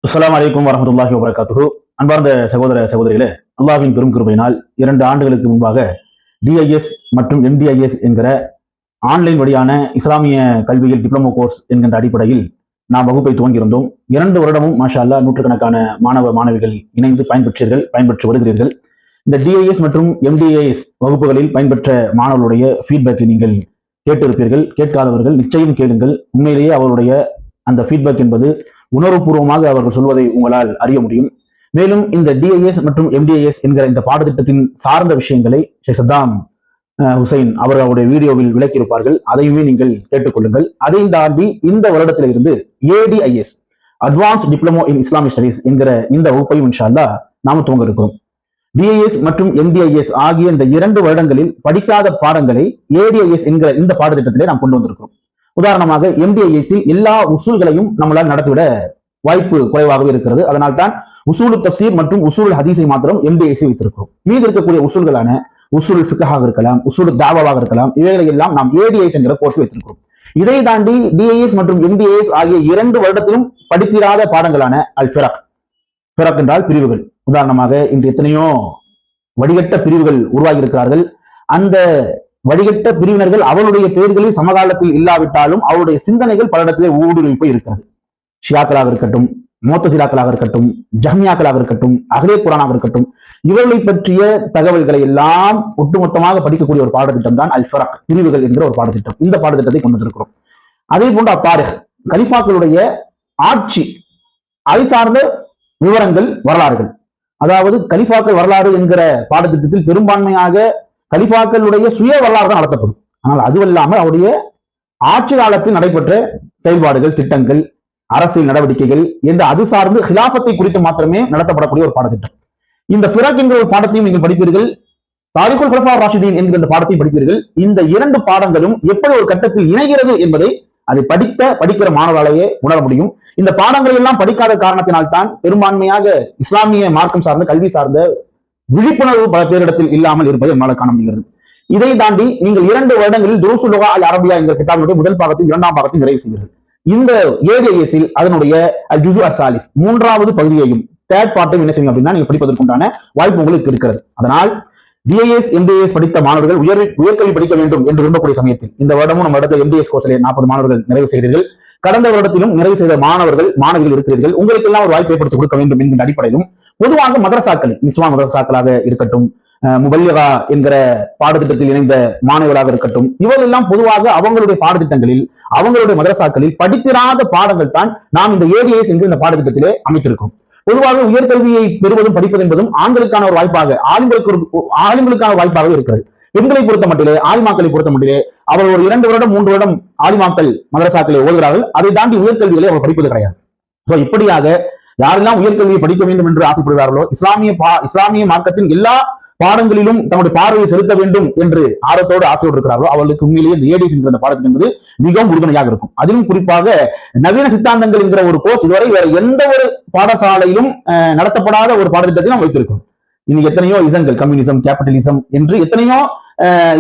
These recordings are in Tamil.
அஸ்ஸலாமு அலைக்கும் வரஹ்மத்துல்லாஹி வபரகாத்துஹு. அன்பார்ந்த சகோதர சகோதரிகளே, அல்லாஹ்வின் பெரும் கிருபையினால் 2 ஆண்டுகளுக்கு முன்பாக டிஐஎஸ் மற்றும் எம்டிஐஎஸ் என்கிற ஆன்லைன் வழியான இஸ்லாமிய கல்வியில் டிப்ளமோ கோர்ஸ் என்கின்ற அடிப்படையில் நாம் வகுப்பை துவங்கியிருந்தோம். 2 வருடமும் மாஷா அல்லாஹ் நூற்றுக்கணக்கான மாணவ மாணவிகள் இணைந்து பயன்பெற்று வருகிறீர்கள். இந்த டிஐஎஸ் மற்றும் எம்டிஐஎஸ் வகுப்புகளில் பயன்பெற்ற மாணவர்களுடைய ஃபீட்பேக்கை நீங்கள் கேட்டிருப்பீர்கள். கேட்காதவர்கள் நிச்சயம் கேளுங்கள். உண்மையிலேயே அவருடைய அந்த ஃபீட்பேக் என்பது உணர்வுபூர்வமாக அவர்கள் சொல்வதை உங்களால் அறிய முடியும். மேலும் இந்த டிஐஎஸ் மற்றும் எம்டிஐஎஸ் என்கிற இந்த பாடத்திட்டத்தின் சார்ந்த விஷயங்களை ஷேக் சத்தாம் ஹுசைன் அவருடைய வீடியோவில் விளக்கியிருப்பார்கள். அதையுமே நீங்கள் கேட்டுக்கொள்ளுங்கள். அதையும் தாண்டி இந்த வருடத்தில் இருந்து ADIS advance diploma in Islamic studies என்கிற இந்த வகுப்பையும் இன்ஷா அல்லாஹ் நாம துவங்க இருக்கிறோம். டிஐஎஸ் மற்றும் எம்டிஐஎஸ் ஆகிய இந்த 2 வருடங்களில் படிக்காத பாடங்களை ஏடிஐஎஸ் என்கிற இந்த பாடத்திட்டத்திலே நாம் கொண்டு வந்திருக்கிறோம். உதாரணமாக எம்டிஐஎஸ்ஸில் எல்லா உசூல்களையும் நம்மளால் நடத்திவிட வாய்ப்பு குறைவாகவே இருக்கிறது. அதனால் தான் உசூல் தஃப்சீர் மற்றும் உசூல் ஹதீஸை மாத்திரம் எம்டிஐஎஸ் வைத்திருக்கிறோம். மீது இருக்கக்கூடிய உசூல்களான உசூல் ஃபிக்ஹாக இருக்கலாம், உசூல் தாவாவாக இருக்கலாம், இவைகளை எல்லாம் நாம் ஏடிஐஎஸ் என்கிற கோர்ஸ் வைத்திருக்கிறோம். இதை தாண்டி டிஐஎஸ் மற்றும் எம்டிஐஎஸ் ஆகிய 2 வருடத்திலும் படித்திராத பாடங்களான அல் ஃபிரக் என்றால் பிரிவுகள். உதாரணமாக இன்று எத்தனையோ வடிகட்ட பிரிவுகள் உருவாகி இருக்கிறார்கள். அந்த வடிகட்ட பிரிவினர்கள் அவருடைய பெயர்களில் சமகாலத்தில் இல்லாவிட்டாலும் அவருடைய சிந்தனைகள் பல இடத்திலே ஊடுருவி போய் இருக்கிறது. ஷியாக்களாக இருக்கட்டும், மோத்தசிலாக்களாக இருக்கட்டும், ஜஹ்மியாக்களாக இருக்கட்டும், அஹ்லே குர்ஆனாக இருக்கட்டும், இவர்களை பற்றிய தகவல்களை எல்லாம் ஒட்டுமொத்தமாக படிக்கக்கூடிய ஒரு பாடத்திட்டம் தான் அல் ஃபிரக் பிரிவுகள் என்கிற ஒரு பாடத்திட்டம். இந்த பாடத்திட்டத்தை கொண்டு வந்திருக்கிறோம். அதே போன்று அத்தாரிக் கலிஃபாக்களுடைய ஆட்சி, அதை சார்ந்த விவரங்கள், வரலாறுகள், அதாவது கலிஃபாக்கள் வரலாறு என்கிற பாடத்திட்டத்தில் பெரும்பான்மையாக கலிஃபாக்களுடைய சுய வரலாறு தான் நடத்தப்படும். ஆனால் அதுவல்லாமல் அவருடைய ஆட்சி காலத்தில் நடைபெற்ற செயல்பாடுகள், திட்டங்கள், அரசியல் நடவடிக்கைகள் என்று அது சார்ந்து ஹிலாஃபத்தை குறித்து மாத்திரமே நடத்தப்படக்கூடிய ஒரு பாடத்திட்டம். இந்த ஃபிரக் என்கிற ஒரு பாடத்தையும் நீங்கள் படிப்பீர்கள். தாரிகுல் குலஃபா ராஷிதீன் என்கிற இந்த பாடத்தையும் படிப்பீர்கள். இந்த 2 பாடங்களும் எப்படி ஒரு கட்டத்தில் இணைகிறது என்பதை அதை படிக்கிற மாணவர்களையே உணர முடியும். இந்த பாடங்களை எல்லாம் படிக்காத காரணத்தினால்தான் பெரும்பான்மையாக இஸ்லாமிய மார்க்கம் சார்ந்த கல்வி சார்ந்த விழிப்புணர்வு பல பேரிடத்தில் இல்லாமல் இருப்பதை நம்மால் காண முடிகிறது. இதை தாண்டி நீங்கள் 2 வருடங்களில் துருசுல் லுகா அல் அரபியா என்கிற கிதாபினுடைய முதல் பாகத்தில் 2ஆம் பாகத்தில் நிறைவு செய்வீர்கள். இந்த ஏடிஐஎஸ்ஸில் அதனுடைய அல் ஜுஸு அஸ்ஸாலிஸ் 3வது பகுதியையும் தேர்ட் பார்ட்டையும் என்ன செய்யுங்க அப்படின்னா நீங்கள் படிப்பதற்குண்டான வாய்ப்பு உங்களுக்கு இருக்கிறது. அதனால் டிஐஎஸ் எம்டிஐஎஸ் படித்த மாணவர்கள் உயர்கல்வி படிக்க வேண்டும் என்று விரும்பக்கூடிய சமயத்தில் இந்த வருடமும் நம்ம இடத்துல எம்டிஎஸ் கோர்ஸிலே 40 மாணவர்கள் நிறைவு செய்கிறீர்கள். கடந்த வருடத்திலும் நிறைவு செய்த மாணவர்கள் இருக்கிறீர்கள். உங்களுக்கு எல்லாம் ஒரு வாய்ப்பு ஏற்படுத்தி கொடுக்க வேண்டும் என்கிற அடிப்படையிலும் பொதுவாக மதரசாக்களில் இஸ்லாம் மதரசாக்களாக இருக்கட்டும், முபல்லிகா என்கிற பாடத்திட்டத்தில் இணைந்த மாணவர்களாக இருக்கட்டும், இவர்கள் எல்லாம் பொதுவாக அவங்களுடைய பாடத்திட்டங்களில் அவங்களுடைய மதரசாக்களில் படித்திராத பாடங்கள் தான் நாம் இந்த ஏடிஐஎஸ் என்கிற இந்த பாடத்திட்டத்திலே அமைத்திருக்கிறோம். பொதுவாக உயர்கல்வியை பெறுவதும் படிப்பது என்பதும் ஆண்களுக்கான ஒரு வாய்ப்பாக, ஆலிம்களுக்கான வாய்ப்பாக இருக்கிறது. பெண்களை பொறுத்த மட்டிலே, ஆலிமாக்களை பொறுத்த மட்டிலே அவர் ஒரு 2 வருடம் 3 வருடம் ஆலிமாக்கள் மதரசாக்களை ஓதுகிறார்கள். அதை தாண்டி உயர்கல்விகளை அவர் படிப்பது கிடையாது. இப்படியாக யாரெல்லாம் உயர்கல்வியை படிக்க வேண்டும் என்று ஆசைப்படுகிறார்களோ, இஸ்லாமிய மார்க்கத்தின் எல்லா பாடங்களிலும் தன்னுடைய பார்வையை செலுத்த வேண்டும் என்று ஆர்வத்தோடு ஆசையோடு இருக்கிறார்களோ அவர்களுக்கு உண்மையிலேயே இந்த ஏடிஎஸ் என்கிற பாடத்திட்டம் என்பது மிகவும் உறுதுணையாக இருக்கும். அதிலும் குறிப்பாக நவீன சித்தாந்தங்கள் என்கிற ஒரு கோர்ஸ் இதுவரை வேற எந்த ஒரு பாடசாலையிலும் நடத்தப்படாத ஒரு பாடத்திட்டத்தை நாம் வைத்திருக்கிறோம். இன்னைக்கு எத்தனையோ இசங்கள், கம்யூனிசம், கேபிட்டலிசம் என்று எத்தனையோ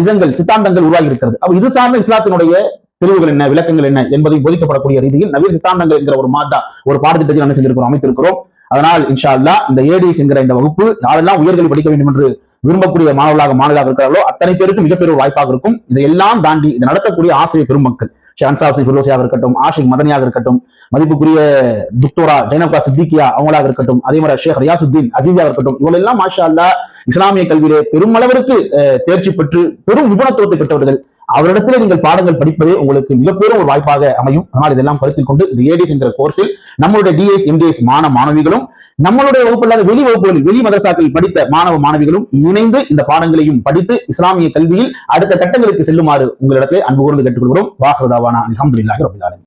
இசங்கள், சித்தாந்தங்கள் உருவாகி இருக்கிறது. அப்ப இது சார்ந்த இஸ்லாத்தினுடைய தெளிவுகள் என்ன, விளக்கங்கள் என்ன என்பதை போதிக்கப்படக்கூடிய ரீதியில் நவீன சித்தாந்தங்கள் என்கிற ஒரு பாடத்திட்டத்தை என்ன செஞ்சிருக்கிறோம், அமைத்திருக்கிறோம். அதனால் இன்ஷா அல்லாஹ் இந்த ஏடிஎஸ் என்கிற இந்த வகுப்பு யாரெல்லாம் உயர்கல்வி படிக்க வேண்டும் என்று விரும்பக்கூடிய மாணவர்களாக இருக்கிறார்களோ அத்தனை பேருக்கு மிகப்பெரிய ஒரு வாய்ப்பாக இருக்கும். இதையெல்லாம் தாண்டி இதை நடத்தக்கூடிய ஆசிரியர் பெருமக்கள் ஃபிரோசியாக இருக்கட்டும், ஆஷிக் மதனியாக இருக்கட்டும், மதிப்புக்குரிய துக்டோரா ஜைனப்கா சித்திகியா அவங்களாக இருக்கட்டும், அதே மாதிரி ஷேக் ரியாசுத்தீன் அசீஸாக இருக்கட்டும், இவங்க எல்லாம் மாஷா அல்லாஹ் இஸ்லாமிய கல்வியிலே பெருமளவிற்கு தேர்ச்சி பெற்று பெரும் நிபுணத்துவத்தை பெற்றவர்கள். அவரிடத்திலே நீங்கள் பாடங்கள் படிப்பதே உங்களுக்கு மிகப்பெரிய ஒரு வாய்ப்பாக அமையும். அதனால் இதெல்லாம் கருத்தில் கொண்டு இந்த ஏடிஎஸ் என்கிற கோர்ஸில் நம்மளுடைய டிஎஸ் எம்டிஎஸ் மாணவிகளும் நம்மளுடைய வகுப்பில்லாத வெளி வகுப்புகளில், வெளி மதரசாக்களில் படித்த மாணவிகளும் இணைந்து இந்த பாடங்களையும் படித்து இஸ்லாமிய கல்வியில் அடுத்த கட்டங்களுக்கு செல்லுமாறு உங்களிடத்தில் அன்பு கூர்ந்து கேட்டுக்கொள்கிறோம். வாஹ்ரு தாவானா அல்ஹம்துலில்லாஹி ரப்பில் ஆலமீன்.